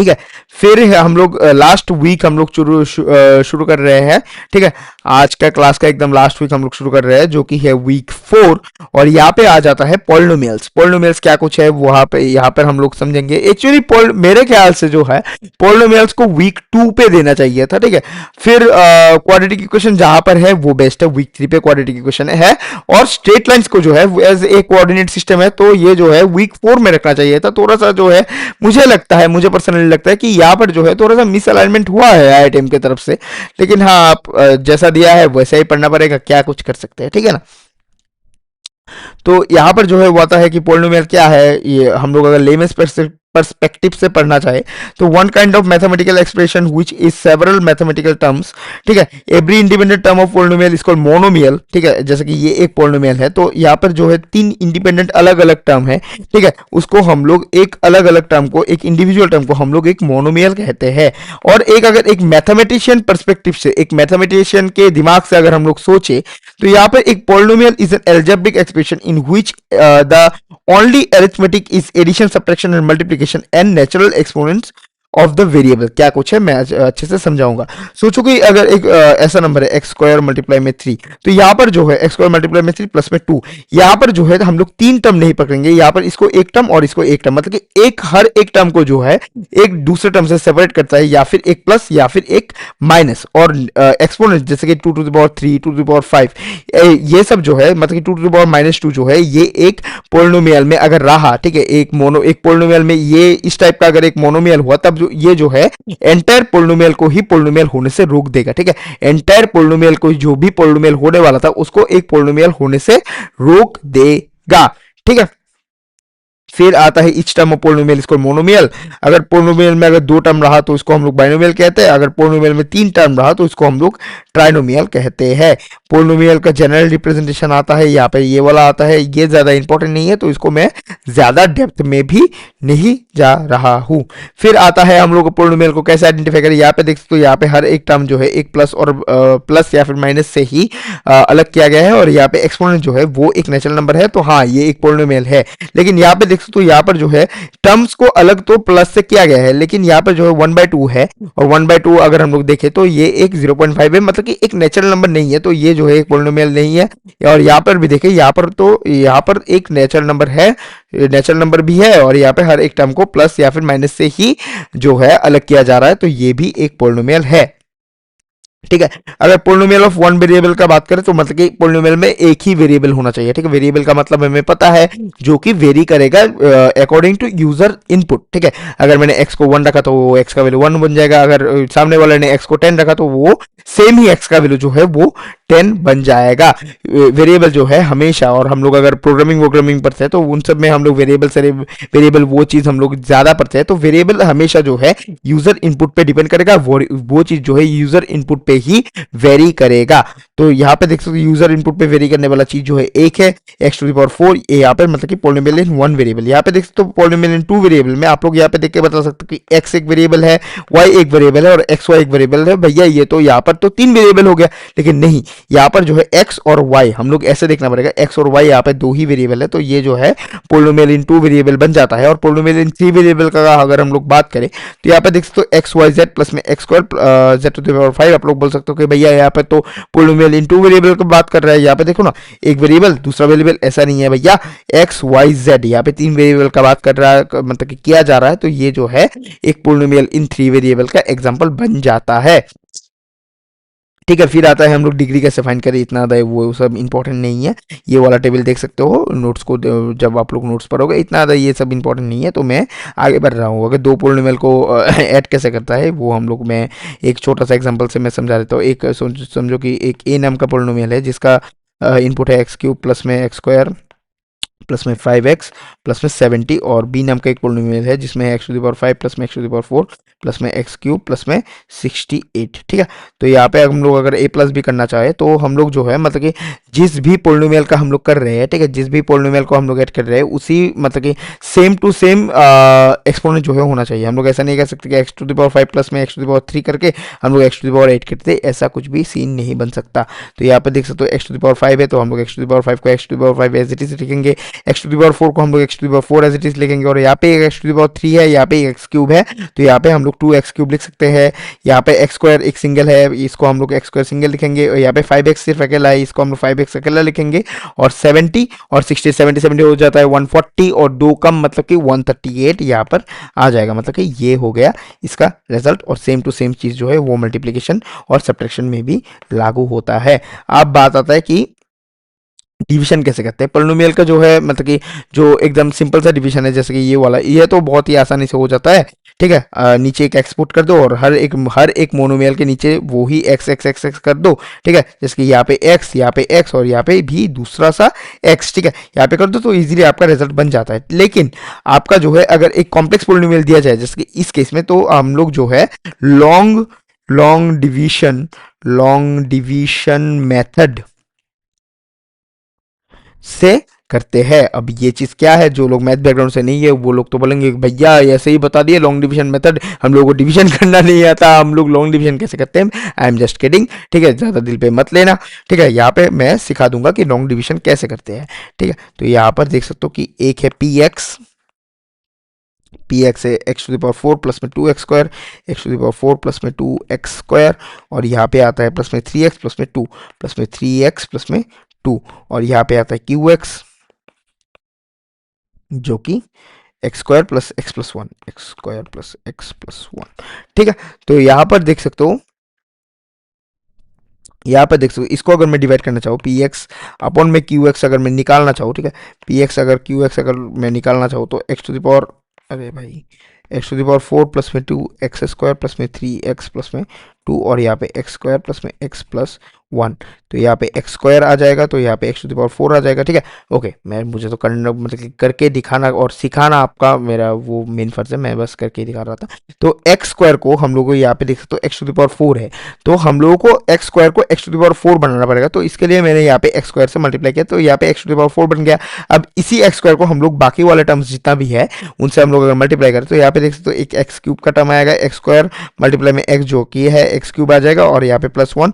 ठीक है। फिर हम लोग लास्ट वीक हम लोग शुरू कर रहे हैं। ठीक है, आज का क्लास का एकदम लास्ट वीक हम लोग शुरू कर रहे हैं, जो कि है वीक 4। और यहाँ पे आ जाता है पॉलिनोमियल्स। पॉलिनोमियल्स क्या कुछ है वहां पे, यहाँ पर हम लोग समझेंगे। एक्चुअली मेरे ख्याल से जो है पॉलिनोमियल्स को वीक 2 पे देना चाहिए था। ठीक है, फिर क्वाड्रेटिक इक्वेशन जहां पर है वो बेस्ट है, वीक 3 पे क्वाड्रेटिक इक्वेशन है। और स्ट्रेट लाइंस को जो है एज ए कोऑर्डिनेट सिस्टम है, तो ये जो है वीक 4 में रखना चाहिए था। थोड़ा सा जो है मुझे लगता है, मुझे पर्सनली लगता है कि यहाँ पर जो है थोड़ा सा मिस अलाइनमेंट हुआ है आईआईटीएम की तरफ से। लेकिन हाँ, आप जैसा दिया है वैसा ही पढ़ना पड़ेगा, क्या कुछ कर सकते हैं। ठीक है ना। तो यहाँ पर जो है वो आता है कि पोलिनोमियल क्या है। ये हम लोग अगर लेमेंस पर्सपेक्टिव से पढ़ना चाहे तो one kind of mathematical expression which is several mathematical terms. ठीक है, every independent term of polynomial is called monomial. ठीक है, जैसे कि ये एक पोलिनोमियल है, तो यहाँ पर जो है 3 इंडिपेंडेंट अलग अलग टर्म है। ठीक है, उसको हम लोग एक अलग अलग टर्म को, एक इंडिविजुअल टर्म को हम लोग एक मोनोमियल कहते हैं। और एक अगर एक मैथमेटिशियन पर्सपेक्टिव से, एक मैथमेटिशियन के दिमाग से अगर हम लोग सोचे, तो यहाँ पर एक polynomial is an algebraic expression in which the only arithmetic is addition, subtraction and multiplication and natural exponents of the variable. क्या कुछ है मैं अच्छे से समझाऊंगा। सोचो कि अगर एक ऐसा नंबर है एक्स स्क्वायर मल्टीप्लाई में 3, तो यहाँ पर जो है एक्स स्क्वायर मल्टीप्लाई में 3 प्लस में 2, यहाँ पर जो है हम लोग 3 टर्म नहीं पकड़ेंगे। यहाँ पर इसको एक टर्म और इसको एक टर्म, मतलब कि एक हर एक टर्म को जो है एक दूसरे टर्म से सेपरेट करता है, या फिर एक प्लस या फिर एक माइनस। और एक्सपोनेंट जैसे कि 2 to the power 3, 2 to the power 5, ये सब जो है मतलब कि 2 टू द पावर -2 जो है ये एक पोलिनोमियल में अगर रहा। ठीक है, एक पोलिनोमियल में ये इस टाइप का अगर एक मोनोमियल हुआ, तब ये जो है एंटायर पोलिनोमियल को ही पोलिनोमियल होने से रोक देगा। ठीक है, एंटायर पोलिनोमियल को, जो भी पोलिनोमियल होने वाला था उसको एक पोलिनोमियल होने से रोक देगा। ठीक है, फिर आता है इच टर्म ऑफ पोलिनोमियल, इसको मोनोमियल। अगर पोलिनोमियल में अगर 2 टर्म रहा तो इसको हम लोग बाइनोमियल कहते हैं। अगर पोलिनोमियल में 3 टर्म रहा तो इसको हम लोग ट्राइनोमियल कहते हैं। पोलिनोमियल का जनरल रिप्रेजेंटेशन आता है यहाँ पे, ये वाला आता है। ये ज्यादा इंपॉर्टेंट नहीं है, तो इसको मैं ज्यादा डेप्थ में भी नहीं जा रहा हूं। फिर आता है हम लोग पोलिनोमियल को कैसे आइडेंटिफाई करें। यहाँ पे देख सकते हो, यहाँ पे हर एक टर्म जो है एक प्लस और प्लस या फिर माइनस से ही अलग किया गया है। और यहाँ पे एक्सपोनेंट जो है वो एक नेचुरल नंबर है, तो हाँ ये एक पोलिनोमियल है। लेकिन यहाँ पे तो यहाँ पर जो है टर्म्स को अलग तो प्लस से किया गया है, लेकिन यहाँ पर जो है 1/2 है। और 1/2 अगर हम लोग देखें तो ये एक 0.5 है, मतलब कि एक नेचुरल नंबर नहीं है, तो ये जो है एक पोलिनोमियल नहीं है। और यहाँ पर भी देखें, यहाँ पर तो यहाँ पर एक नेचुरल नंबर है, नेचुरल नंबर भी है, और यहाँ पे हर एक टर्म को प्लस या फिर माइनस से ही जो है अलग किया जा रहा है, तो ये भी एक पोलिनोमियल है। ठीक है, अगर पोलिनोमियल ऑफ वन वेरिएबल का बात करें तो मतलब कि पोलिनोमियल में एक ही वेरिएबल होना चाहिए। ठीक है, वेरिएबल का मतलब हमें पता है जो कि वेरी करेगा अकॉर्डिंग टू यूजर इनपुट। ठीक है, अगर मैंने x को 1 रखा तो वो x का वैल्यू 1 बन जाएगा। अगर सामने वाले ने x को 10 रखा तो वो सेम ही x का वैल्यू जो है वो 10 बन जाएगा। वेरिएबल जो है हमेशा, और हम लोग अगर प्रोग्रामिंग पढ़ते हैं तो उन सब में हम लोग वेरिएबल वो चीज हम लोग ज्यादा पढ़ते हैं। तो वेरिएबल हमेशा जो है यूजर इनपुट पे डिपेंड करेगा, वो चीज जो है यूजर इनपुट पे ही वेरी करेगा। तो यहाँ पे देख सकते हो यूजर इनपुट पे वेरी करने वाला चीज जो है एक है x⁴, ये यहाँ पे मतलब कि पोलिनोमियल इन 1 वेरिएबल। यहाँ पे देख सकते हो पोलिनोमियल इन 2 वेरिएबल में आप लोग यहाँ पे देख के बता सकते हो कि x एक वेरिएबल है, y एक वेरिएबल है और xy एक वेरिएबल है। भैया ये तो यहाँ पर तो 3 वेरिएबल हो गया, लेकिन नहीं, यहाँ पर जो है x और y हम लोग ऐसे देखना पड़ेगा, x और y यहाँ पे 2 ही वेरिएबल है, तो ये जो है पोलिनोमियल इन 2 वेरिएबल बन जाता है। और पोलिनोमियल इन 3 वेरिएबल का अगर हम लोग बात करें तो यहाँ पे देख सकते हो xyz प्लस में x² z⁵ आप लोग बोल सकते हो कि भैया यहाँ पे तो पोलिनोमियल इन 2 वेरिएबल की बात कर रहा है। यहाँ पे देखो ना, एक वेरिएबल दूसरा वेरिएबल, ऐसा नहीं है भैया, एक्स वाई जेड यहाँ पे 3 वेरिएबल का बात कर रहा है, मतलब कि किया जा रहा है। तो ये जो है एक पोलिनोमियल इन 3 वेरिएबल का एग्जांपल बन जाता है। ठीक है, फिर आता है हम लोग डिग्री कैसे फाइंड करें, इतना ज़्यादा वो सब इंपॉर्टेंट नहीं है। ये वाला टेबल देख सकते हो नोट्स को, जब आप लोग नोट्स पढ़ोगे, इतना ज़्यादा ये सब इंपॉर्टेंट नहीं है। तो मैं आगे बढ़ रहा हूँ। अगर 2 पोलिनोमियल को ऐड कैसे करता है वो हम लोग, मैं एक छोटा सा एग्जांपल से मैं समझा देता हूँ। एक समझो कि एक ए नाम का पोलिनोमियल है जिसका इनपुट है x³ प्लस में x² प्लस में 5x प्लस में 70, और बी नाम का एक पोलिनोमियल है जिसमें x⁵ प्लस में x⁴ प्लस में x³ प्लस में 68। ठीक है, तो यहाँ पे हम लोग अगर a प्लस भी करना चाहे तो हम लोग जो है मतलब कि जिस भी पोलिनोमियल का हम लोग कर रहे हैं, ठीक है, जिस भी पोलिनोमियल को हम लोग ऐड कर रहे हैं उसी मतलब कि सेम टू सेम एक्सपोनेंट जो है होना चाहिए। हम लोग ऐसा नहीं कह सकते कि x⁵ प्लस में x⁵ करके हम लोग x⁵ करते, ऐसा कुछ भी सीन नहीं बन सकता। तो यहाँ पे देख सकते हो x⁵ है तो हम लोग x⁵ को x⁵ एज इट इज लिखेंगे, एक्स टू द पावर 4 को हम लोग x to the power 4 as it is लिखेंगे, और यहाँ पे एक्स टू द पावर 3 है, यहाँ पे एक्स क्यूब है, तो यहाँ पे हम लोग 2x³ लिख सकते हैं। यहाँ पे एक्स स्क्वायर एक सिंगल है, इसको हम लोग एक्स स्क्वायर सिंगल लिखेंगे, और यहाँ पे 5x सिर्फ अकेला है, इसको हम लोग 5x अकेला लिखेंगे, और 70 और 60 70 70 हो जाता है 140, और 2 कम मतलब कि 138 यहाँ पर आ जाएगा। मतलब कि ये हो गया इसका रिजल्ट, और सेम टू सेम चीज़ जो है वो मल्टीप्लिकेशन और सब्ट्रैक्शन में भी लागू होता है। अब बात आता है कि डिवीजन कैसे करते हैं। पोलिनोमियल का जो है मतलब कि जो एकदम सिंपल सा डिवीजन है, जैसे कि ये वाला, ये तो बहुत ही आसानी से हो जाता है। ठीक है, नीचे एक एक्स पुट कर दो, और हर एक मोनोमियल के नीचे वो ही एक्स एक्स एक्स एक्स कर दो। ठीक है, जैसे कि यहाँ पे एक्स, यहाँ पे एक्स, और यहाँ पे भी दूसरा सा एक्स। ठीक है, यहाँ पे कर दो तो इजीली आपका रिजल्ट बन जाता है। लेकिन आपका जो है अगर एक कॉम्प्लेक्स पोलिनोमियल दिया जाए, जैसे कि इस केस में, तो हम लोग जो है लॉन्ग लॉन्ग डिवीजन मेथड से करते हैं। अब ये चीज क्या है, जो लोग मैथ बैकग्राउंड से नहीं है वो लोग तो बोलेंगे भैया ऐसे ही बता दिए लॉन्ग डिवीजन मेथड, हम लोगों को डिवीजन करना नहीं आता, हम लोग लॉन्ग डिवीजन कैसे करते हैं। I am just kidding. ठीक है, ज्यादा दिल पे मत लेना। ठीक है, यहाँ पे मैं सिखा दूंगा कि लॉन्ग डिवीजन कैसे करते हैं। ठीक है, तो यहाँ पर देख सकते हो कि एक है पी एक्स है x to the power 4 plus में 2x² x to the power 4 plus में 2x², और यहाँ पे आता है प्लस में 3x प्लस में 2 प्लस में 3x प्लस में 2, और यहाँ पे आता है QX जो कि x² plus x plus 1 x² plus x plus 1। ठीक है, तो यहाँ पर देख सकते हो, इसको अगर मैं डिवाइड करना चाहूँ पी एक्स अपॉन में क्यू एक्स अगर मैं निकालना चाहूँ, ठीक है, पी एक्स अगर क्यू एक्स अगर मैं निकालना चाहूँ तो एक्स टू द पावर, अरे भाई, x to the power 4 plus में 2x² प्लस में 3x प्लस में 2, और यहाँ पे x² प्लस में x प्लस 1, तो यहाँ पे x² आ जाएगा, तो यहाँ पे एक्स टू द पावर 4 आ जाएगा। ठीक है, ओके, मुझे तो करना मतलब कि करके दिखाना और सिखाना आपका मेरा वो मेन फर्ज है, मैं बस करके दिखा रहा था। तो x² को हम लोग को यहाँ पे देख सकते हो एक्स टू द पावर 4 है, तो हम लोगों को x² को एक्स टू द पावर 4 बनाना पड़ेगा, तो इसके लिए मैंने यहाँ पे x² से मल्टीप्लाई किया, तो यहाँ पे एक्स टू द पावर 4 बन गया। अब इसी x² को हम लोग बाकी वाले टर्म्स जितना भी है उनसे हम लोग अगर मल्टीप्लाई करें, तो यहाँ पे देख सकते हो एक x³ का टर्म आएगा, x² मल्टीप्लाई में x जो कि है x³ आ जाएगा, और यहाँ पे प्लस 1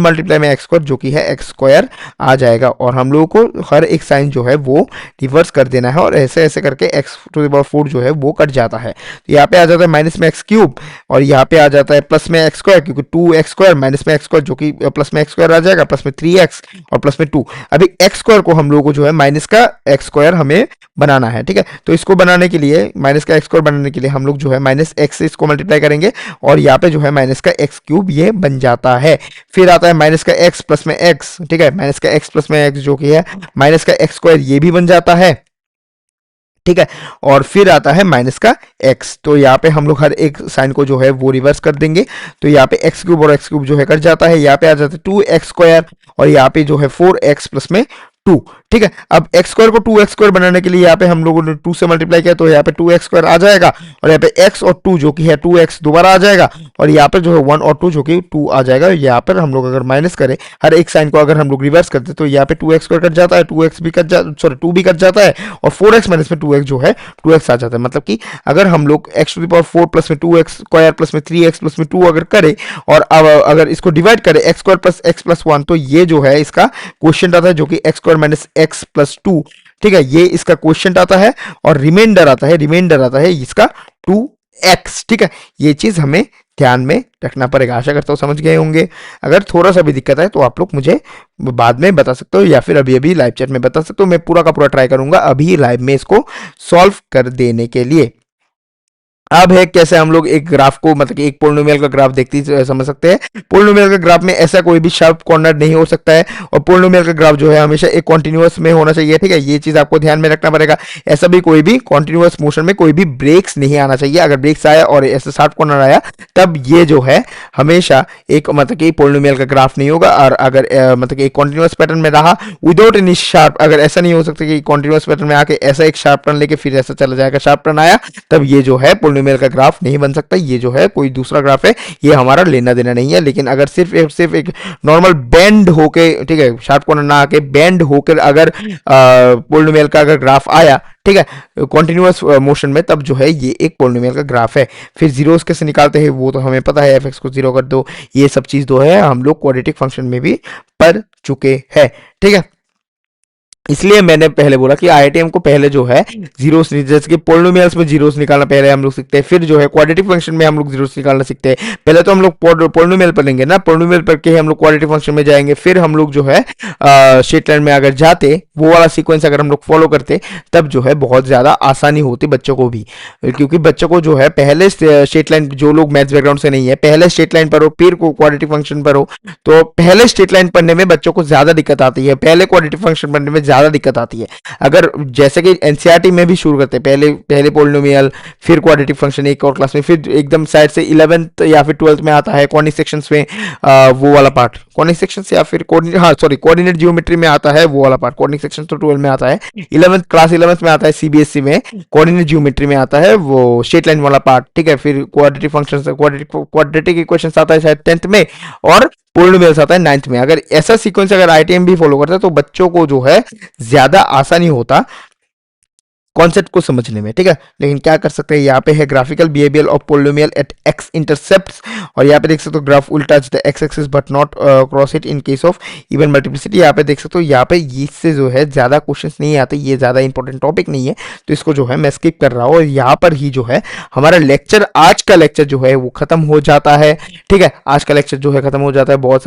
मल्टीप्लाई में x² जो कि है x² आ जाएगा, और हम लोगों को हर एक साइन जो है वो रिवर्स कर देना है, और ऐसे ऐसे करके x टू द पावर 4 जो है वो कट जाता है। तो यहाँ पे आ जाता है माइनस में x³, और यहाँ पे आ जाता है प्लस में x², क्योंकि 2x² माइनस में x² जो कि प्लस में x² आ जाएगा, प्लस में 3x और प्लस में 2। अभी x² को हम लोगों को जो है माइनस का x² हमें बनाना है। ठीक है, तो इसको बनाने के लिए, माइनस का x² बनाने के लिए हम लोग जो है माइनस x से इसको मल्टीप्लाई करेंगे, और यहाँ पे जो है माइनस का x³ ये बन जाता है। फिर आता है माइनस का x प्लस में x। ठीक है, माइनस का x प्लस में x जो कि है माइनस का x² ये भी बन जाता है। ठीक है, और फिर आता है माइनस का x, तो यहाँ पे हम लोग हर एक साइन को जो है वो रिवर्स कर देंगे, तो यहाँ पे x³ और x³ जो है कट जाता है, यहाँ पे आ जाता है 2x², और यहाँ पे जो है 4x प्लस में 2। ठीक है, अब x² को 2x² बनाने के लिए यहाँ पे हम लोगों ने 2 से मल्टीप्लाई किया, तो यहाँ पे 2x² आ जाएगा, और यहाँ पे x और 2 जो कि है 2x दोबारा आ जाएगा, और यहाँ पे जो है 1 और 2 जो कि 2 आ जाएगा। यहाँ पर हम लोग अगर माइनस करें, हर एक साइन को अगर हम लोग रिवर्स करते तो यहाँ पे 2x² कट जाता है, 2x भी कट जाता, सॉरी 2 भी कट जाता है, और 4x माइनस में 2x जो है 2x आ जाता है। मतलब कि अगर हम लोग x to the power 4 plus में 2x² प्लस में 3x प्लस में 2 अगर करें, और अब अगर इसको डिवाइड करें x² प्लस x प्लस 1, तो ये जो है इसका क्वेश्चन आता है जो कि x² माइनस x प्लस 2। ठीक है, ये इसका क्वेश्चन आता है, और रिमाइंडर आता है इसका 2x। ठीक है, ये चीज हमें ध्यान में रखना पड़ेगा। आशा करता हूँ समझ गए होंगे। अगर थोड़ा सा भी दिक्कत है तो आप लोग मुझे बाद में बता सकते हो, या फिर अभी अभी लाइव चैट में बता सकते हो। मैं पूरा का पूरा ट्राई करूंगा अभी लाइव में इसको सॉल्व कर देने के लिए। अब है कैसे हम लोग एक ग्राफ को, मतलब कि एक पोलिनोमियल का ग्राफ देखते समझ सकते हैं। पोलिनोमियल का ग्राफ में ऐसा कोई भी शार्प कॉर्नर नहीं हो सकता है, और पोलिनोमियल का ग्राफ जो है हमेशा एक कॉन्टिन्यूअस में होना चाहिए। ठीक है, ये चीज आपको ध्यान में रखना पड़ेगा। ऐसा भी कोई भी कॉन्टिन्यूअस मोशन में कोई भी ब्रेक्स नहीं आना चाहिए। अगर ब्रेक्स आया और ऐसा शार्प कॉर्नर आया, तब ये जो है हमेशा एक मतलब कि पोलिनोमियल का ग्राफ नहीं होगा। और अगर मतलब कि एक कॉन्टिन्यूअस पैटर्न में रहा विदाउट एनी शार्प, अगर ऐसा नहीं हो सकता कि कॉन्टिन्यूअस पैटर्न में आके ऐसा एक शार्प टर्न लेके फिर ऐसा चला जाएगा, शार्प टर्न आया, तब ये जो है पोलिनोमियल का ग्राफ नहीं बन सकता। ये जो है कोई दूसरा ग्राफ है, ये हमारा लेना देना नहीं है। लेकिन अगर सिर्फ एक नॉर्मल बेंड होके, ठीक है, शार्प कॉर्नर ना आके बेंड होकर अगर पोलिनोमियल का अगर ग्राफ आया, ठीक है, कॉन्टिन्यूअस मोशन में, तब जो है ये एक पोलिनोमियल का ग्राफ है। फिर जीरोस कैसे निकालते हैं वो तो हमें पता है, एफ को 0 कर दो, ये सब चीज जो है हम लोग क्वाड्रेटिक फंक्शन में भी पढ़ चुके हैं। ठीक है, इसलिए मैंने पहले बोला कि आईआईटीएम को पहले जो है जीरोस, जैसे कि पोलिनोमियल्स में जीरोस निकालना पहले हम लोग सीखते हैं, फिर जो है क्वाड्रेटिक फंक्शन में हम लोग जीरोस निकालना सीखते हैं। पहले तो हम लोग पोलिनोमियल पढ़ेंगे ना, पोलिनोमियल पढ़ के हम लोग क्वाड्रेटिक फंक्शन में जाएंगे, फिर हम लोग जो है स्ट्रेट लाइन में अगर जाते, वो वाला सीक्वेंस अगर हम लोग फॉलो करते, तब जो है बहुत ज्यादा आसानी होती बच्चों को भी। क्योंकि बच्चों को जो है पहले स्ट्रेट लाइन, जो लोग मैथ्स बैकग्राउंड से नहीं है, पहले स्ट्रेट लाइन पढ़ो फिर क्वाड्रेटिक फंक्शन पढ़ो, तो पहले स्ट्रेट लाइन पढ़ने में बच्चों को ज्यादा दिक्कत आती है, पहले क्वाड्रेटिक फंक्शन पढ़ने में ज्यादा दिक्कत आती है। अगर जैसे कि एनसीईआरटी में भी शुरू करते हैं, पहले पहले पोलिनोमियल, फिर क्वाड्रेटिक फंक्शन एक और क्लास में, फिर एकदम साइड से 11th या फिर 12th में आता है कॉर्निक सेक्शंस में, वो वाला पार्ट कॉर्निक सेक्शंस या फिर कोऑर्डिनेट जियोमेट्री में आता है वो वाला पार्ट। कॉर्निक सेक्शन तो 12 में आता है, 11th क्लास 11th में आता है सीबीएसई में, कोऑर्डिनेट जियोमेट्री में आता है वो स्ट्रेट लाइन वाला पार्ट, ठीक है। फिर क्वाड्रेटिक फंक्शंस, क्वाड्रेटिक इक्वेशंस आता है शायद 10th में, और पोलिनोमियल्स आता है 9th में। अगर ऐसा सीक्वेंस अगर आईटीएम भी फॉलो करता है तो बच्चों को जो है ज्यादा आसानी होता कॉन्सेप्ट को समझने में, ठीक है। लेकिन क्या कर सकते हैं, यहाँ पे है graphical behaviour of polynomial at x intercepts, और यहाँ पे देख सकते हो ग्राफ उल्टा the x axis but not cross it in case of even multiplicity. यहाँ पे देख सकते हो, यहाँ पे इससे जो है ज्यादा क्वेश्चंस नहीं आते, ये ज्यादा इंपॉर्टेंट टॉपिक नहीं है, तो इसको जो है मैं स्किप कर रहा हूँ। और यहाँ पर ही जो है हमारा लेक्चर, आज का लेक्चर जो है वो खत्म हो जाता है, ठीक है। आज का लेक्चर जो है खत्म हो जाता है। बहुत